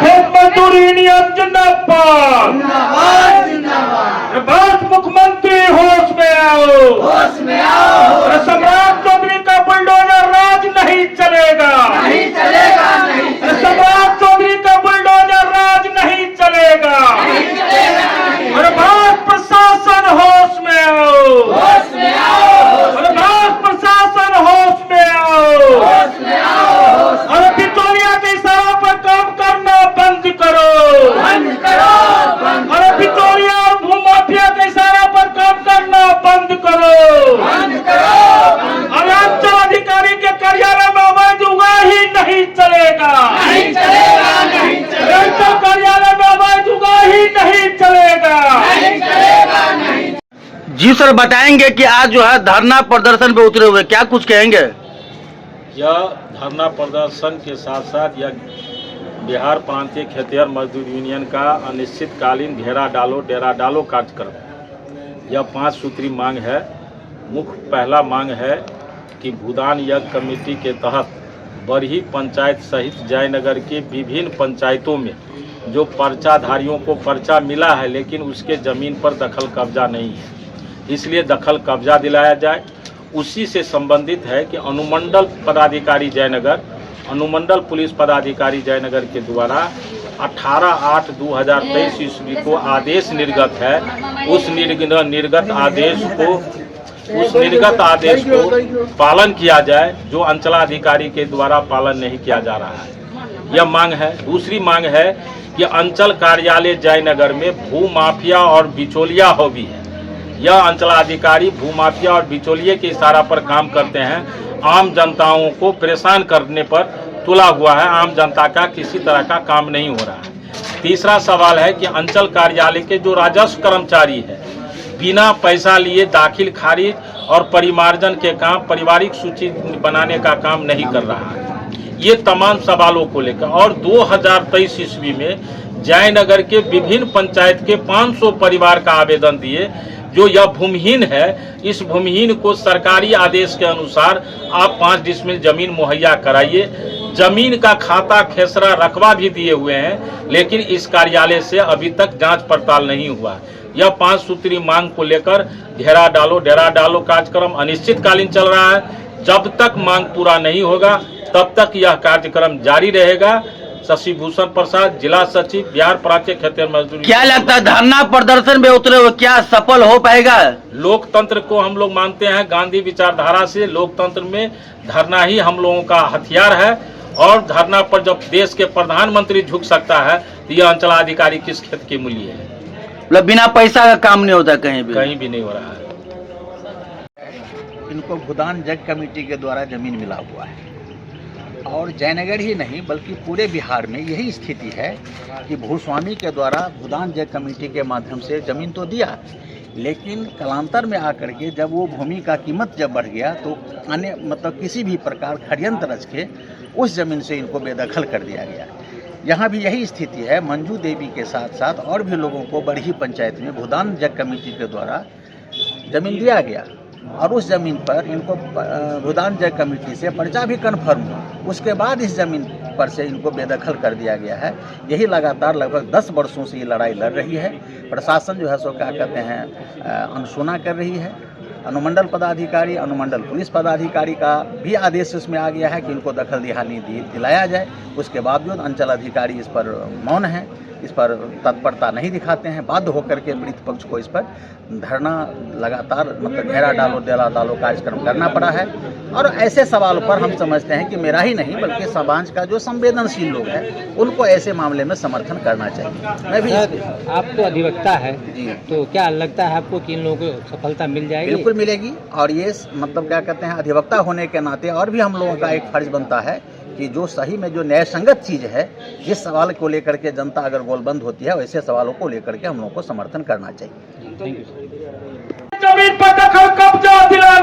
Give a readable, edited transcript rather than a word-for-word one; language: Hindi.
खेत मजदूर यूनियन जिंदाबाद। भारत मुख्यमंत्री होश में आओ। सम्राट चौधरी का बुलडोजर राज नहीं चलेगा। सम्राट चौधरी का बुलडोजर राज नहीं चलेगा। और भारत प्रशासन होश में आओ। और भारत प्रशासन होश में आओ। और बिचौलिया के इशारा पर काम करना बंद करो। और बिचौलिया और भूमाफिया के इशारा पर काम करना बंद करो। और अंचल अधिकारी के कार्यालय में अवैध उगाही नहीं चलेगा। अंचल कार्यालय में अवैध उगाही नहीं चलेगा। जी सर, बताएंगे कि आज जो है धरना प्रदर्शन पे उतरे हुए, क्या कुछ कहेंगे? यह धरना प्रदर्शन के साथ साथ यह बिहार प्रांतीय खेतिहर मजदूर यूनियन का अनिश्चितकालीन डेरा डालो कार्यक्रम, यह 5 सूत्री मांग है। मुख्य पहला मांग है कि भूदान यज्ञ कमेटी के तहत बरही पंचायत सहित जयनगर के विभिन्न पंचायतों में जो पर्चाधारियों को पर्चा मिला है लेकिन उसके ज़मीन पर दखल कब्जा नहीं है, इसलिए दखल कब्जा दिलाया जाए। उसी से संबंधित है कि अनुमंडल पदाधिकारी जयनगर, अनुमंडल पुलिस पदाधिकारी जयनगर के द्वारा 18/8/2023 ईस्वी को आदेश निर्गत है। उस निर्गत आदेश को पालन किया जाए, जो अंचलाधिकारी के द्वारा पालन नहीं किया जा रहा है। यह मांग है। दूसरी मांग है कि अंचल कार्यालय जयनगर में भूमाफिया और बिचौलिया हो भी है। यह अंचलाधिकारी भूमाफिया और बिचौलिए के इशारा पर काम करते हैं। आम जनताओं को परेशान करने पर तुला हुआ है। आम जनता का किसी तरह का काम नहीं हो रहा है। तीसरा सवाल है कि अंचल कार्यालय के जो राजस्व कर्मचारी है, बिना पैसा लिए दाखिल खारिज और परिमार्जन के काम, पारिवारिक सूची बनाने का काम नहीं कर रहा है। ये तमाम सवालों को लेकर और 2023 ईस्वी में जयनगर के विभिन्न पंचायत के 500 परिवार का आवेदन दिए। जो यह भूमिहीन है, इस भूमिहीन को सरकारी आदेश के अनुसार आप 5 डिसमिल जमीन मुहैया कराइए। जमीन का खाता खेसरा रकबा भी दिए हुए हैं, लेकिन इस कार्यालय से अभी तक जांच पड़ताल नहीं हुआ। यह 5 सूत्री मांग को लेकर डेरा डालो कार्यक्रम अनिश्चितकालीन चल रहा है। जब तक मांग पूरा नहीं होगा तब तक यह कार्यक्रम जारी रहेगा। शशि भूषण प्रसाद, जिला सचिव, बिहार प्रांतीय खेतिहर मजदूर। क्या लगता है धरना प्रदर्शन में उतरे हुए क्या सफल हो पाएगा? लोकतंत्र को हम लोग मानते हैं गांधी विचारधारा से। लोकतंत्र में धरना ही हम लोगों का हथियार है। और धरना पर जब देश के प्रधानमंत्री झुक सकता है तो यह अंचलाधिकारी किस खेत की मूल्य है? मतलब बिना पैसा का काम नहीं होता, कहीं भी नहीं हो रहा है। इनको भूदान जग कमेटी के द्वारा जमीन मिला हुआ है और जयनगर ही नहीं बल्कि पूरे बिहार में यही स्थिति है कि भूस्वामी के द्वारा भूदान जग कमेटी के माध्यम से ज़मीन तो दिया, लेकिन कालांतर में आकर के जब वो भूमि का कीमत जब बढ़ गया तो अन्य किसी भी प्रकार षड्यंत्र रच के उस ज़मीन से इनको बेदखल कर दिया गया। यहाँ भी यही स्थिति है। मंजू देवी के साथ साथ और भी लोगों को बरही पंचायत में भूदान जग कमेटी के द्वारा ज़मीन दिया गया और उस ज़मीन पर इनको भूदान जग कमेटी से पर्चा भी कन्फर्म हुआ। उसके बाद इस ज़मीन पर से इनको बेदखल कर दिया गया है। यही लगातार लगभग 10 वर्षों से ये लड़ाई लड़ रही है। प्रशासन जो है सो क्या कहते हैं अनसुना कर रही है। अनुमंडल पदाधिकारी, अनुमंडल पुलिस पदाधिकारी का भी आदेश इसमें आ गया है कि इनको दखल दिलाया जाए। उसके बावजूद अंचल अधिकारी इस पर मौन है, इस पर तत्परता नहीं दिखाते हैं। बाध्य होकर के पीड़ित पक्ष को इस पर धरना लगातार घेरा डालो कार्यक्रम करना पड़ा है। और ऐसे सवालों पर हम समझते हैं कि मेरा ही नहीं बल्कि समाज का जो संवेदनशील लोग हैं उनको ऐसे मामले में समर्थन करना चाहिए। मैं भी आप तो अधिवक्ता है जी, तो क्या लगता है आपको कि इन लोगों को सफलता मिल जाएगी? बिल्कुल मिलेगी। और ये क्या कहते हैं अधिवक्ता होने के नाते और भी हम लोगों का एक फर्ज बनता है कि जो सही में जो न्यायसंगत चीज़ है, जिस सवाल को लेकर के जनता अगर गोलबंद होती है वैसे सवालों को लेकर के हम लोगों को समर्थन करना चाहिए। जमीन पर दखल कब्जा दिला